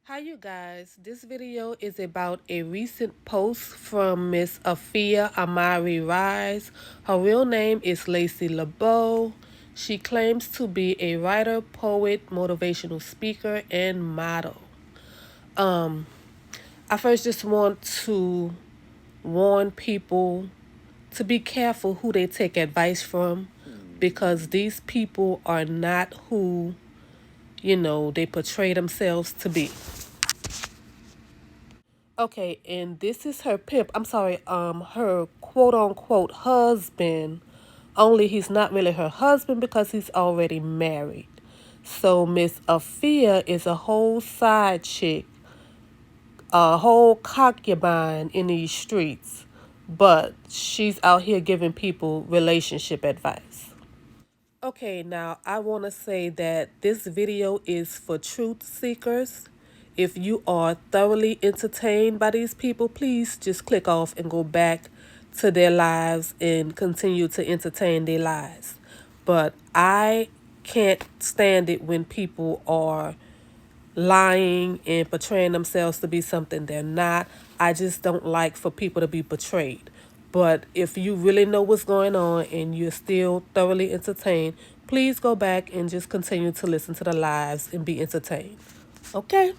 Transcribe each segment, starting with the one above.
Hi you guys, this video is about a recent post from Miss Afia Amari Rise. Her real name is Lacey LeBeau. She claims to be a writer, poet, motivational speaker, and model. I first just want to warn people to be careful who they take advice from because these people are not who, they portray themselves to be. Okay, and this is her her quote unquote husband. Only he's not really her husband because he's already married. So Miss Afia is a whole side chick, a whole concubine in these streets, but she's out here giving people relationship advice. Okay, now I want to say that this video is for truth seekers. If you are thoroughly entertained by these people, please just click off and go back to their lives and continue to entertain their lives. But I can't stand it when people are lying and portraying themselves to be something they're not. I just don't like for people to be betrayed. But if you really know what's going on and you're still thoroughly entertained, please go back and just continue to listen to the lives and be entertained. Okay?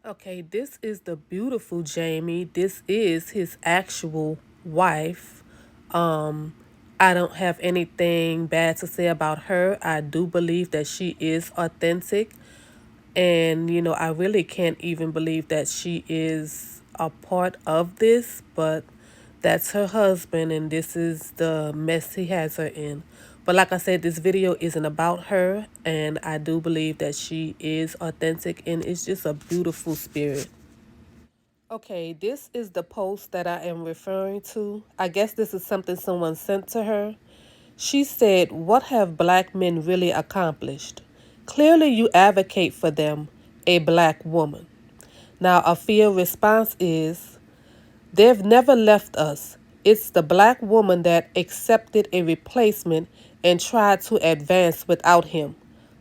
Okay, this is the beautiful Jamie. This is his actual wife. Um, I don't have anything bad to say about her. I do believe that she is authentic. And, I really can't even believe that she is a part of this, but that's her husband, and this is the mess he has her in. But like I said, this video isn't about her, and I do believe that she is authentic, and it's just a beautiful spirit. Okay, this is the post that I am referring to. I guess this is something someone sent to her. She said, "What have black men really accomplished? Clearly you advocate for them, a black woman." Now, Afia's response is, "They've never left us. It's the black woman that accepted a replacement and tried to advance without him.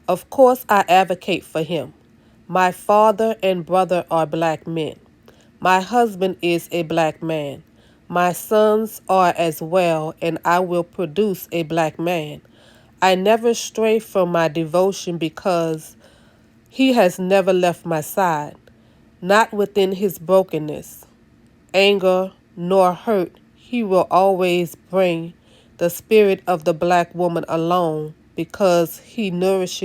Of course I advocate for him. My father and brother are black men. My husband is a black man. My sons are as well, and I will produce a black man. I never stray from my devotion because he has never left my side, not within his brokenness, anger, nor hurt. He will always bring the spirit of the black woman along because she nourished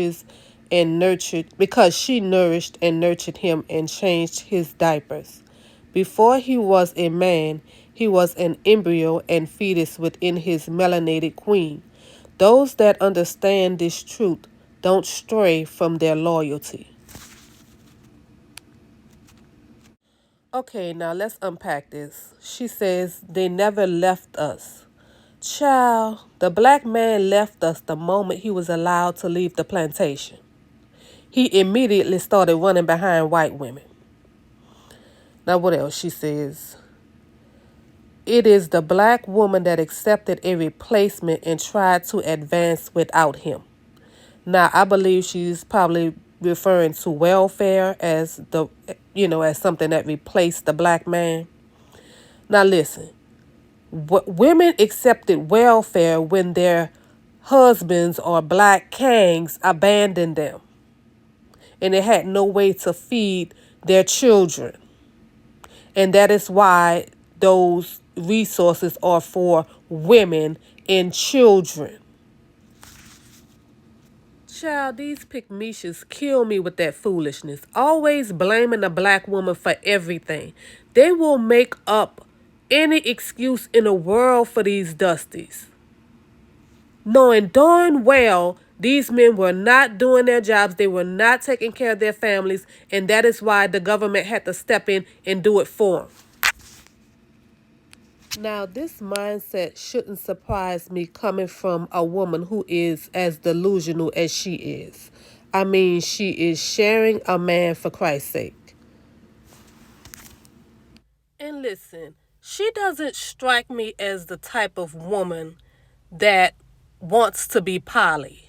and nurtured him and changed his diapers. Before he was a man, he was an embryo and fetus within his melanated queen. Those that understand this truth don't stray from their loyalty." Okay, now let's unpack this. She says, "They never left us." Child, the black man left us the moment he was allowed to leave the plantation. He immediately started running behind white women. Now, what else? She says, "It is the black woman that accepted a replacement and tried to advance without him." Now, I believe she's probably referring to welfare as as something that replaced the black man. Now, listen, women accepted welfare when their husbands or black kings abandoned them and they had no way to feed their children. And that is why those resources are for women and children. Child, these pygmishas kill me with that foolishness. Always blaming a black woman for everything. They will make up any excuse in the world for these dusties, knowing darn well these men were not doing their jobs. They were not taking care of their families, and that is why the government had to step in and do it for them. Now, this mindset shouldn't surprise me coming from a woman who is as delusional as she is. I mean, she is sharing a man for Christ's sake. And listen, she doesn't strike me as the type of woman that wants to be poly.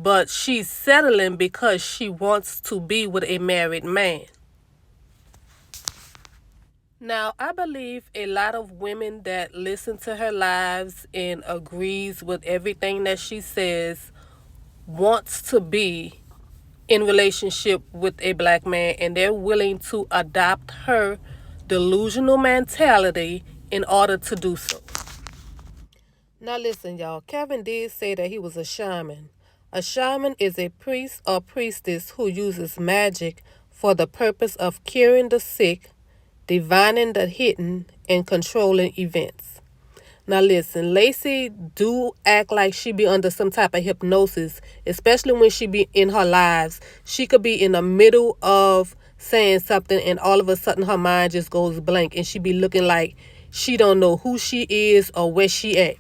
but she's settling because she wants to be with a married man. Now, I believe a lot of women that listen to her lives and agrees with everything that she says wants to be in relationship with a black man, and they're willing to adopt her delusional mentality in order to do so. Now listen, y'all. Kevin did say that he was a shaman. A shaman is a priest or priestess who uses magic for the purpose of curing the sick, divining the hidden, and controlling events. Now listen, Lacey do act like she be under some type of hypnosis, especially when she be in her lives. She could be in the middle of saying something and all of a sudden her mind just goes blank and she be looking like she don't know who she is or where she at.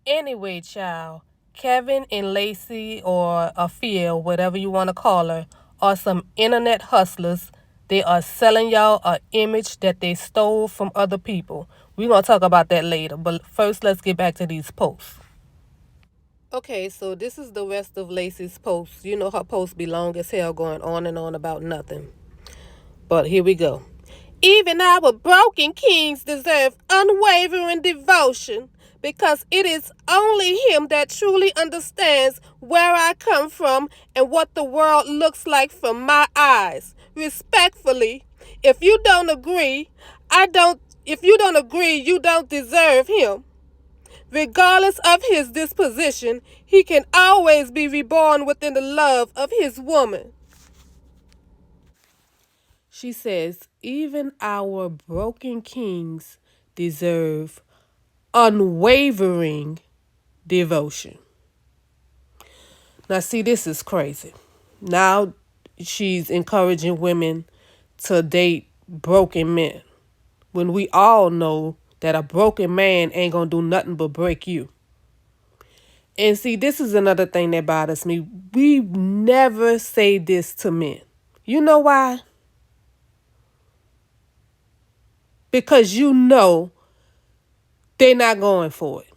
Anyway, child, Kevin and Lacey, or Afia, whatever you want to call her, are some internet hustlers. They are selling y'all an image that they stole from other people. We're going to talk about that later, but first let's get back to these posts. Okay, so this is the rest of Lacey's posts. You know her posts be long as hell, going on and on about nothing. But here we go. Even our broken kings deserve unwavering devotion because it is only him that truly understands where I come from and what the world looks like from my eyes. Respectfully, if you don't agree, you don't deserve him. Regardless of his disposition, he can always be reborn within the love of his woman. She says, even our broken kings deserve unwavering devotion. Now, see, this is crazy. Now she's encouraging women to date broken men when we all know that a broken man ain't gonna do nothing but break you. And see, this is another thing that bothers me. We never say this to men. You know why? Because you know they're not going for it.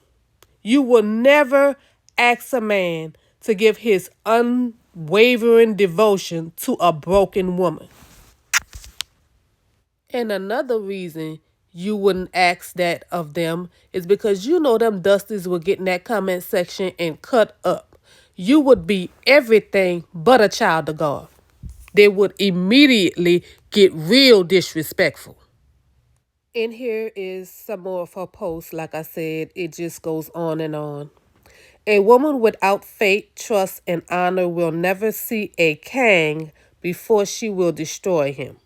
You will never ask a man to give his unwavering devotion to a broken woman. And another reason you wouldn't ask that of them is because you know them dusties will get in that comment section and cut up. You would be everything but a child of God. They would immediately get real disrespectful. And here is some more of her posts. Like I said, it just goes on and on. A woman without faith, trust, and honor will never see a king before she will destroy him.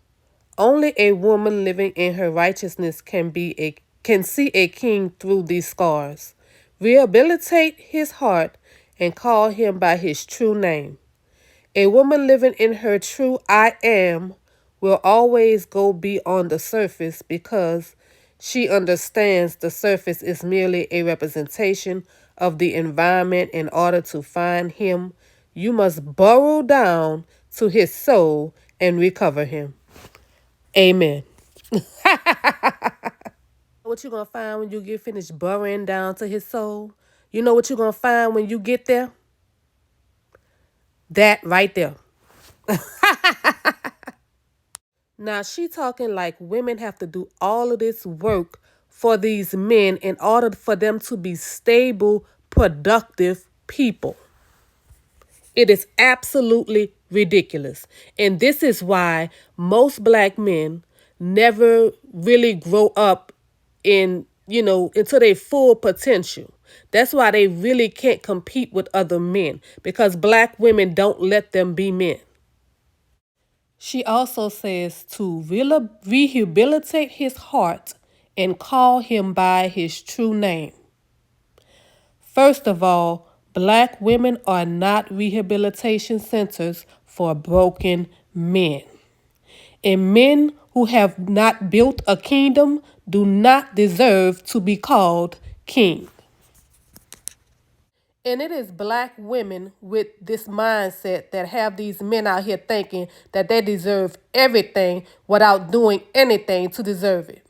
Only a woman living in her righteousness can see a king through these scars. Rehabilitate his heart and call him by his true name. A woman living in her true I am will always go beyond the surface because she understands the surface is merely a representation of the environment. In order to find him, you must burrow down to his soul and recover him. Amen. What you're going to find when you get finished burrowing down to his soul? You know what you're going to find when you get there? That right there. Now, she talking like women have to do all of this work for these men in order for them to be stable, productive people. It is absolutely ridiculous. And this is why most black men never really grow up into their full potential. That's why they really can't compete with other men, because black women don't let them be men. She also says to rehabilitate his heart and call him by his true name. First of all, black women are not rehabilitation centers for broken men. And men who have not built a kingdom do not deserve to be called king. And it is black women with this mindset that have these men out here thinking that they deserve everything without doing anything to deserve it.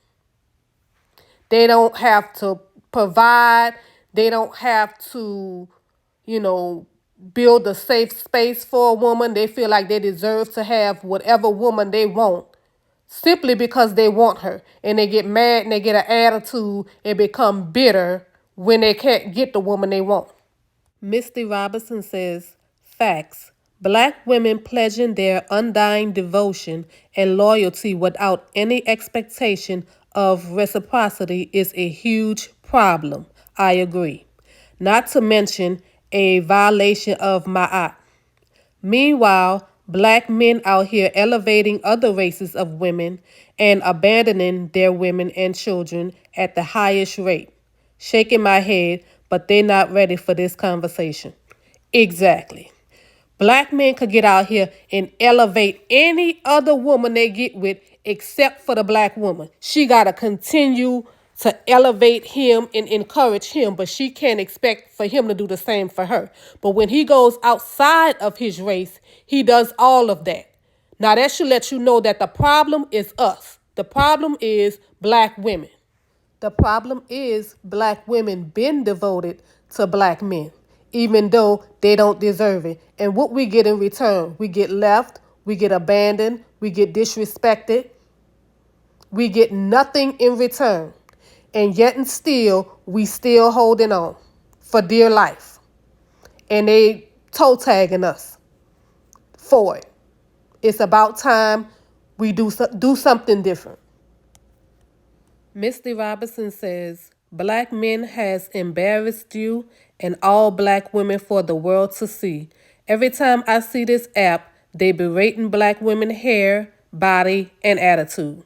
They don't have to provide. They don't have to, you know, build a safe space for a woman. They feel like they deserve to have whatever woman they want simply because they want her. And they get mad and they get an attitude and become bitter when they can't get the woman they want. Misty Robinson says, facts. Black women pledging their undying devotion and loyalty without any expectation of reciprocity is a huge problem. I agree. Not to mention a violation of ma'at. Meanwhile, black men out here elevating other races of women and abandoning their women and children at the highest rate. Shaking my head, but they're not ready for this conversation. Exactly. Black men could get out here and elevate any other woman they get with except for the black woman. She got to continue to elevate him and encourage him, but she can't expect for him to do the same for her. But when he goes outside of his race, he does all of that. Now that should let you know that the problem is us. The problem is black women. The problem is black women been devoted to black men, even though they don't deserve it. And what we get in return, we get left, we get abandoned, we get disrespected, we get nothing in return. And yet and still, we still holding on for dear life. And they toe tagging us for it. It's about time we do something different. Misty Robinson says, black men has embarrassed you and all black women for the world to see. Every time I see this app, they berating black women hair, body, and attitude.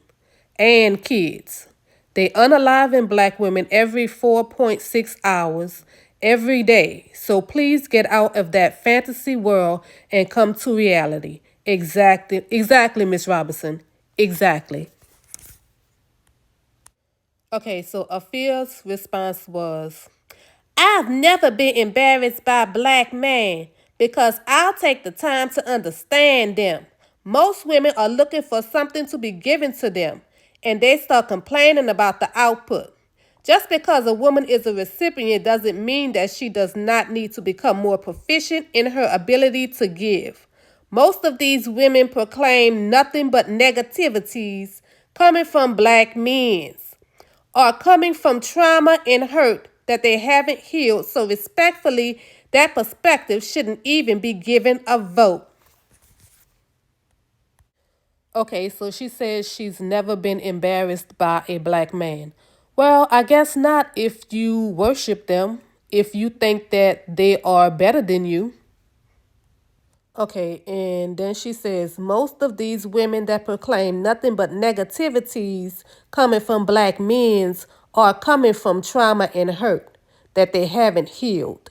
And kids. They unaliving black women every 4.6 hours every day. So please get out of that fantasy world and come to reality. Exactly, Miss Robinson. Exactly. Okay, so Afia's response was, I've never been embarrassed by a black man because I'll take the time to understand them. Most women are looking for something to be given to them, and they start complaining about the output. Just because a woman is a recipient doesn't mean that she does not need to become more proficient in her ability to give. Most of these women proclaim nothing but negativities coming from black men are coming from trauma and hurt that they haven't healed. So respectfully, that perspective shouldn't even be given a vote. Okay, so she says she's never been embarrassed by a black man. Well, I guess not if you worship them, if you think that they are better than you. Okay, and then she says, most of these women that proclaim nothing but negativities coming from black men are coming from trauma and hurt that they haven't healed.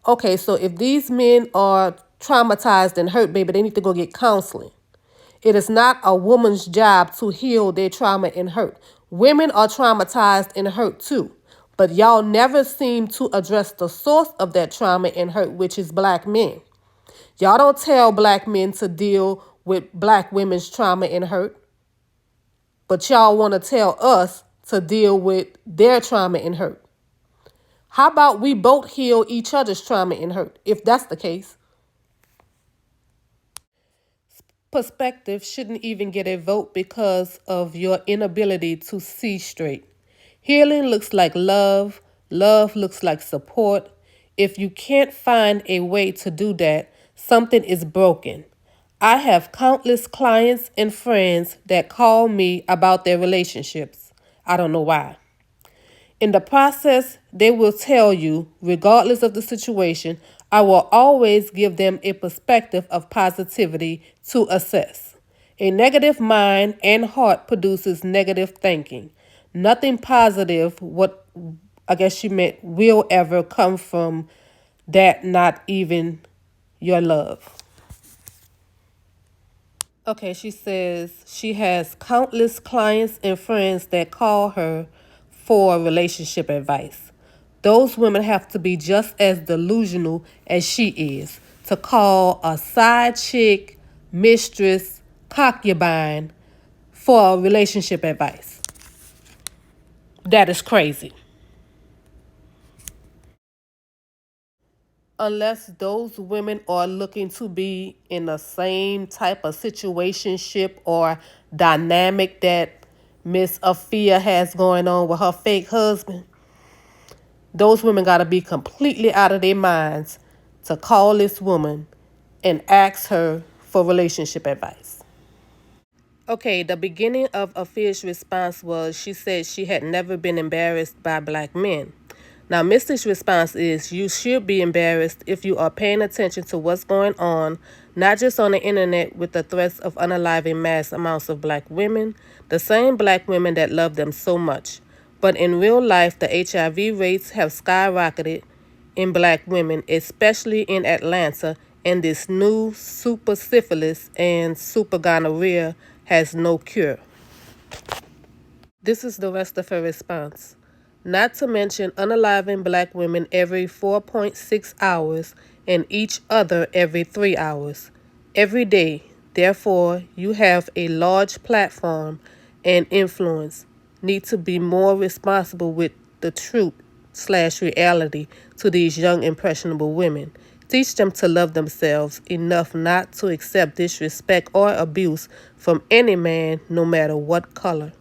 Okay, so if these men are traumatized and hurt, baby, they need to go get counseling. It is not a woman's job to heal their trauma and hurt. Women are traumatized and hurt too, but y'all never seem to address the source of that trauma and hurt, which is black men. Y'all don't tell black men to deal with black women's trauma and hurt, but y'all want to tell us to deal with their trauma and hurt. How about we both heal each other's trauma and hurt, if that's the case? Perspective shouldn't even get a vote because of your inability to see straight. Healing looks like love. Love looks like support. If you can't find a way to do that, something is broken. I have countless clients and friends that call me about their relationships. I don't know why. In the process, they will tell you, regardless of the situation, I will always give them a perspective of positivity to assess. A negative mind and heart produces negative thinking. Nothing positive, what I guess she meant, will ever come from that, not even your love. Okay, she says she has countless clients and friends that call her for relationship advice. Those women have to be just as delusional as she is to call a side chick, mistress, concubine for relationship advice. That is crazy. Unless those women are looking to be in the same type of situationship or dynamic that Miss Afia has going on with her fake husband, those women got to be completely out of their minds to call this woman and ask her for relationship advice. Okay, the beginning of Afia's response was she said she had never been embarrassed by black men. Now, Misty's response is you should be embarrassed if you are paying attention to what's going on, not just on the internet with the threats of unaliving mass amounts of black women, the same black women that love them so much. But in real life, the HIV rates have skyrocketed in black women, especially in Atlanta, and this new super syphilis and super gonorrhea has no cure. This is the rest of her response. Not to mention unaliving black women every 4.6 hours and each other every 3 hours. Every day. Therefore, you have a large platform and influence. Need to be more responsible with the truth/reality to these young impressionable women. Teach them to love themselves enough not to accept disrespect or abuse from any man, no matter what color.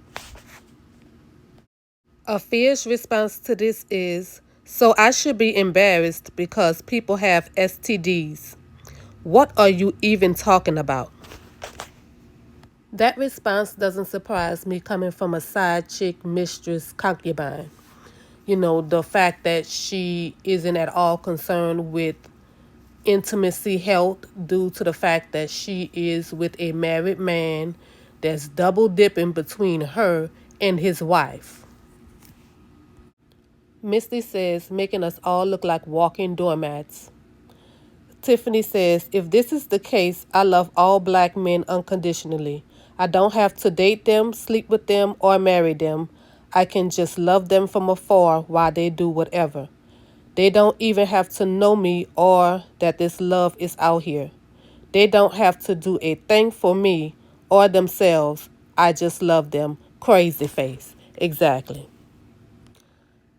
Afia's response to this is, so I should be embarrassed because people have STDs. What are you even talking about? That response doesn't surprise me coming from a side chick, mistress, concubine. You know, the fact that she isn't at all concerned with intimacy health due to the fact that she is with a married man that's double dipping between her and his wife. Misty says, making us all look like walking doormats. Tiffany says, if this is the case, I love all black men unconditionally. I don't have to date them, sleep with them, or marry them. I can just love them from afar while they do whatever. They don't even have to know me or that this love is out here. They don't have to do a thing for me or themselves. I just love them. Crazy face. Exactly.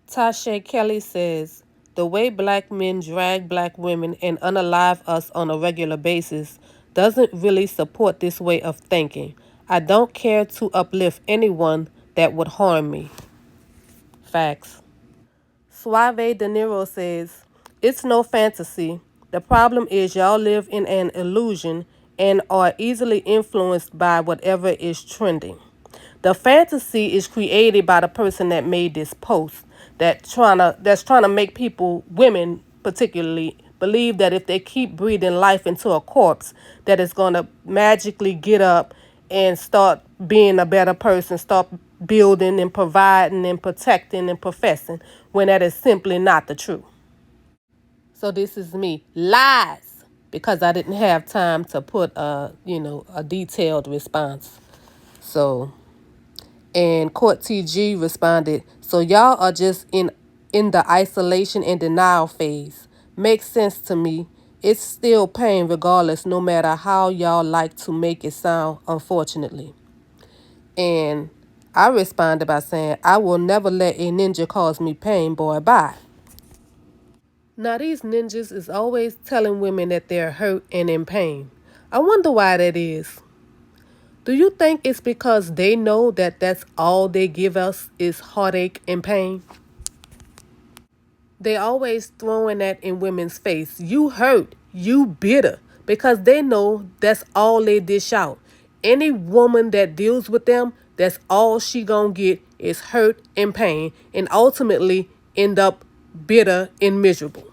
Tasha Kelly says, the way black men drag black women and unalive us on a regular basis doesn't really support this way of thinking. I don't care to uplift anyone that would harm me. Facts. Suave De Niro says, it's no fantasy. The problem is y'all live in an illusion and are easily influenced by whatever is trending. The fantasy is created by the person that made this post that's trying to make people, women particularly, believe that if they keep breathing life into a corpse, that it's going to magically get up and start being a better person, start building and providing and protecting and professing, when that is simply not the truth. So this is me. Lies. Because I didn't have time to put a detailed response. So, and Court TG responded, so y'all are just in the isolation and denial phase. Makes sense to me. It's still pain regardless, no matter how y'all like to make it sound, unfortunately. And I responded by saying, I will never let a ninja cause me pain, boy, bye. Now these ninjas is always telling women that they're hurt and in pain. I wonder why that is. Do you think it's because they know that that's all they give us is heartache and pain? They always throwing that in women's face. You hurt, you bitter, because they know that's all they dish out. Any woman that deals with them, that's all she gonna get is hurt and pain, and ultimately end up bitter and miserable.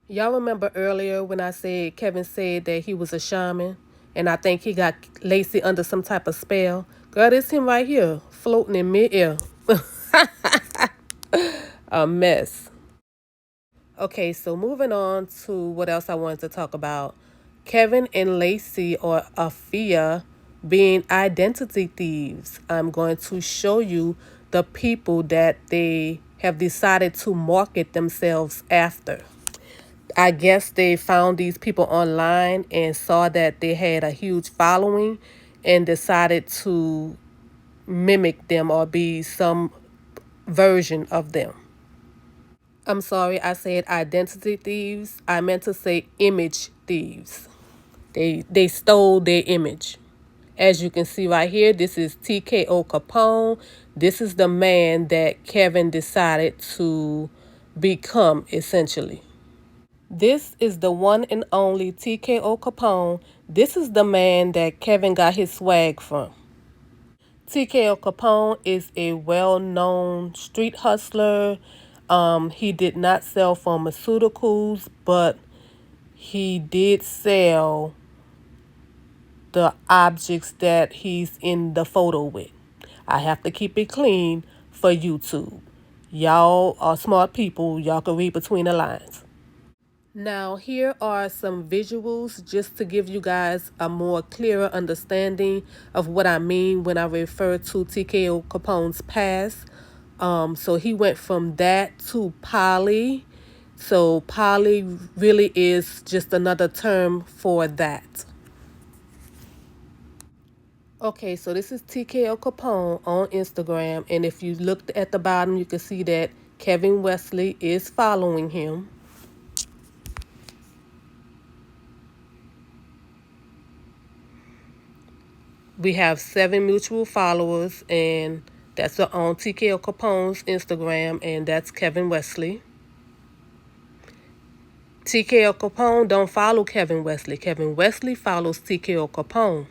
Y'all remember earlier when I said Kevin said that he was a shaman, and I think he got Lacey under some type of spell? Girl, it's him right here, floating in midair. A mess. Okay, so moving on to what else I wanted to talk about. Kevin and Lacey, or Afia, being identity thieves. I'm going to show you the people that they have decided to market themselves after. I guess they found these people online and saw that they had a huge following and decided to mimic them or be some version of them. I'm sorry, I said identity thieves. I meant to say image thieves. They stole their image. As you can see right here, this is TKO Capone. This is the man that Kevin decided to become, essentially. This is the one and only TKO Capone. This is the man that Kevin got his swag from. TKO Capone is a well-known street hustler. He did not sell pharmaceuticals, but he did sell the objects that he's in the photo with. I have to keep it clean for YouTube. Y'all are smart people. Y'all can read between the lines. Now, here are some visuals just to give you guys a more clearer understanding of what I mean when I refer to TKO Capone's past. So he went from that to poly. So poly really is just another term for that. Okay, so this is TKO Capone on Instagram. And if you look at the bottom, you can see that Kevin Wesley is following him. We have 7 mutual followers, and that's on TKO Capone's Instagram, and that's Kevin Wesley. TKO Capone don't follow Kevin Wesley. Kevin Wesley follows TKO Capone.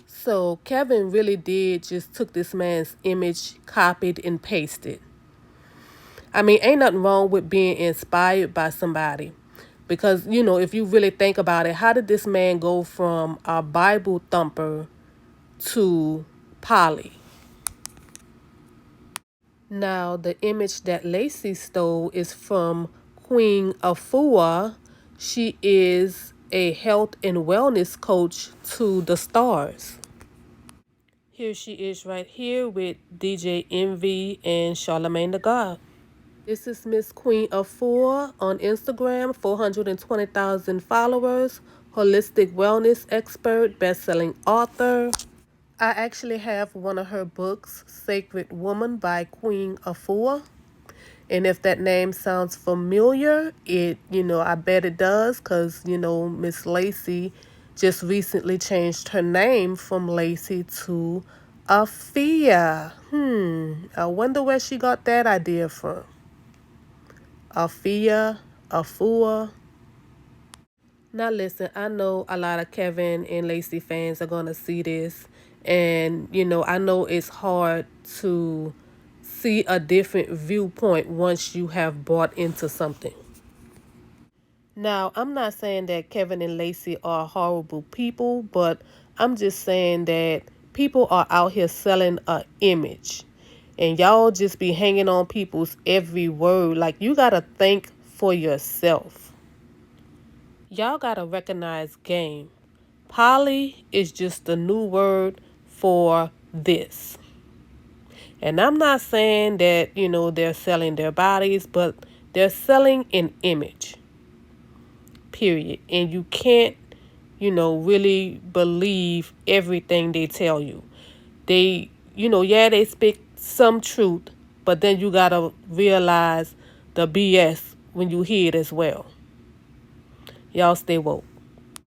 So Kevin really did just took this man's image, copied and pasted. I mean, ain't nothing wrong with being inspired by somebody. Because, if you really think about it, how did this man go from a Bible thumper to poly? Now, the image that Lacey stole is from Queen Afua. She is a health and wellness coach to the stars. Here she is right here with DJ Envy and Charlemagne the God. This is Miss Queen Afua on Instagram, 420,000 followers, holistic wellness expert, best-selling author. I actually have one of her books, Sacred Woman by Queen Afua. And if that name sounds familiar, I bet it does, because, Miss Lacey just recently changed her name from Lacey to Afia. I wonder where she got that idea from. Afia, Afua. Now listen, I know a lot of Kevin and Lacey fans are going to see this. And, I know it's hard to see a different viewpoint once you have bought into something. Now, I'm not saying that Kevin and Lacey are horrible people, but I'm just saying that people are out here selling an image. And y'all just be hanging on people's every word. Like, you got to think for yourself. Y'all got to recognize game. Poly is just the new word for this. And I'm not saying that, they're selling their bodies, but they're selling an image. Period. And you can't, really believe everything they tell you. They, they speak some truth, but then you got to realize the BS when you hear it as well. Y'all stay woke.